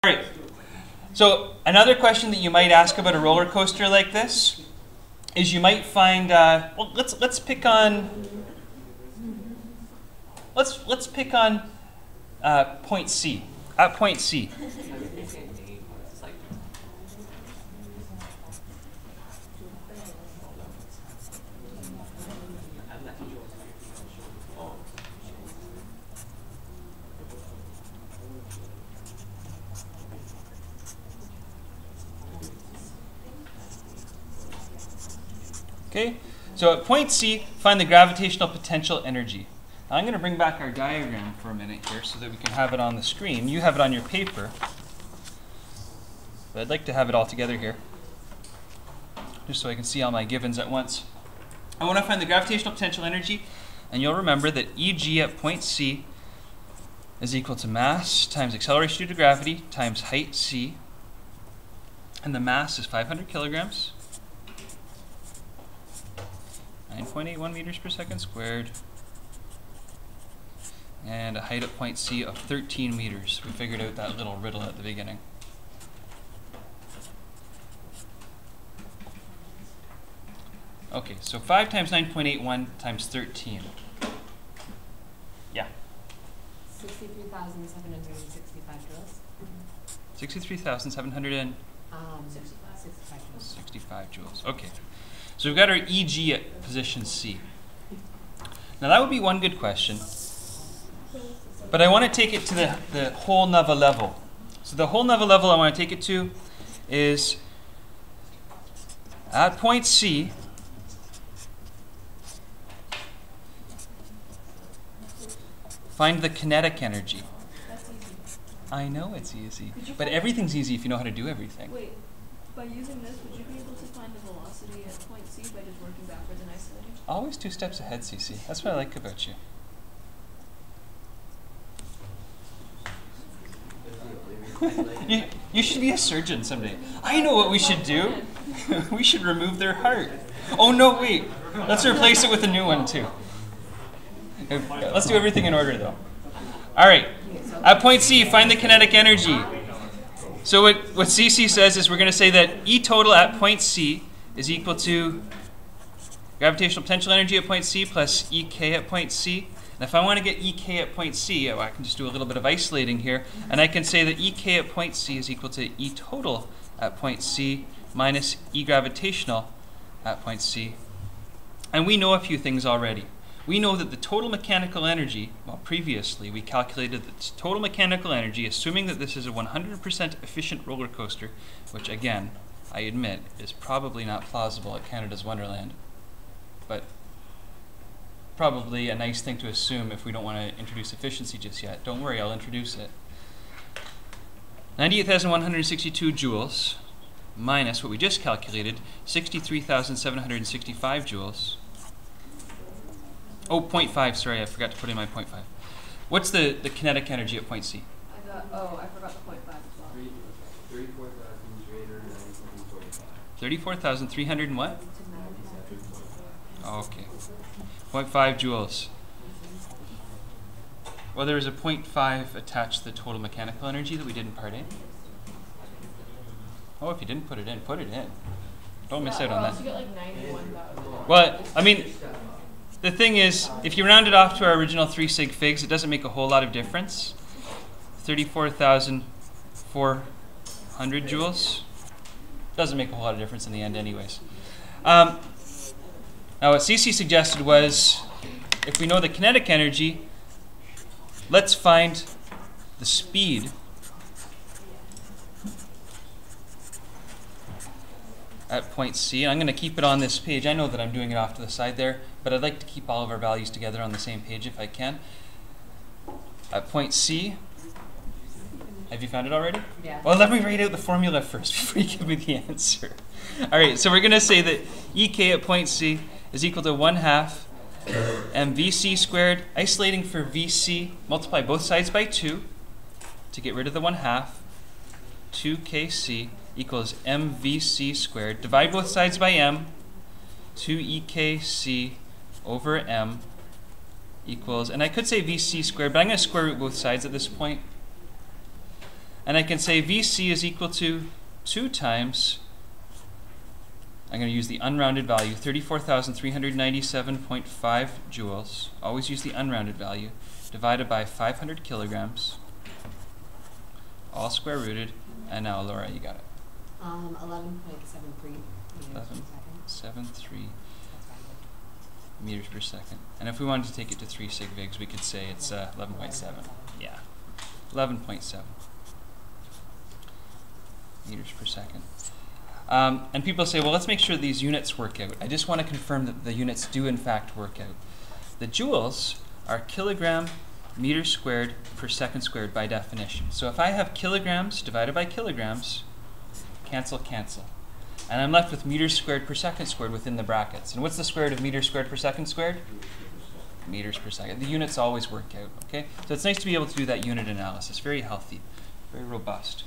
right. So another question that you might ask about a roller coaster like this is you might find well, let's pick on point C. At point C. Okay, so at point C, find the gravitational potential energy. Now I'm going to bring back our diagram for a minute here so that we can have it on the screen. You have it on your paper, but I'd like to have it all together here, just so I can see all my givens at once. I want to find the gravitational potential energy, and you'll remember that Eg at point C is equal to mass times acceleration due to gravity times height c, and the mass is 500 kilograms. 9.81 meters per second squared, and a height at point C of 13 meters. We figured out that little riddle at the beginning. Okay, so 5 times 9.81 times 13. Yeah? 63,765 joules. 63,765 joules. Okay. So we've got our Eg at position C. Now that would be one good question, but I want to take it to the whole nother level. So the whole nother level I want to take it to is at point C, find the kinetic energy. That's easy. I know it's easy, but everything's easy if you know how to do everything. Wait, by using this, would you be able to find the velocity at point C by just working backwards and isolating? Always 2 steps ahead, CC. That's what I like about you. You should be a surgeon someday. I know what we should do. We should remove their heart. Oh no, wait. Let's replace it with a new one too. Let's do everything in order though. All right. At point C, find the kinetic energy. So what CC says is we're going to say that E total at point C is equal to gravitational potential energy at point C plus EK at point C. And if I want to get EK at point C, I can just do a little bit of isolating here. And I can say that EK at point C is equal to E total at point C minus E gravitational at point C. And we know a few things already. We know that the total mechanical energy, well, previously we calculated that the total mechanical energy, assuming that this is a 100% efficient roller coaster, which again, I admit, is probably not plausible at Canada's Wonderland, but probably a nice thing to assume if we don't want to introduce efficiency just yet. Don't worry, I'll introduce it. 98,162 joules minus what we just calculated, 63,765 joules. Oh, 0.5, sorry, I forgot to put in my 0.5. What's the kinetic energy at point C? I forgot the 0.5 as well. 34,300 and what? Okay. 0.5 joules. Well, there was a 0.5 attached to the total mechanical energy that we didn't part in. Oh, if you didn't put it in, put it in. Don't miss out on that. You get like 91,000. Well, I mean, the thing is, if you round it off to our original 3 sig figs, it doesn't make a whole lot of difference. 34,400 joules. Doesn't make a whole lot of difference in the end anyways. Now what CC suggested was, if we know the kinetic energy, let's find the speed at point C. I'm going to keep it on this page. I know that I'm doing it off to the side there, but I'd like to keep all of our values together on the same page if I can. At point C, have you found it already? Yeah. Well, let me write out the formula first before you give me the answer. All right, so we're going to say that EK at point C is equal to 1/2 mvc squared. Isolating for VC, multiply both sides by 2 to get rid of the 1/2. 2kc equals mvc squared. Divide both sides by m. 2ekc over m equals, and I could say vc squared, but I'm going to square root both sides at this point. And I can say VC is equal to 2 times, I'm going to use the unrounded value, 34,397.5 joules. Always use the unrounded value, divided by 500 kilograms, all square rooted. And now, Laura, you got it. 11.73 meters per second. 11.73 That's right. meters per second. And if we wanted to take it to 3 sig vigs, we could say it's 11.7. Yeah, 11.7 meters per second. And people say, well, let's make sure these units work out. I just want to confirm that the units do in fact work out. The joules are kilogram meters squared per second squared by definition. So if I have kilograms divided by kilograms, cancel, cancel. And I'm left with meters squared per second squared within the brackets. And what's the square root of meters squared per second squared? Meters per second. The units always work out, okay? So it's nice to be able to do that unit analysis. Very healthy, very robust.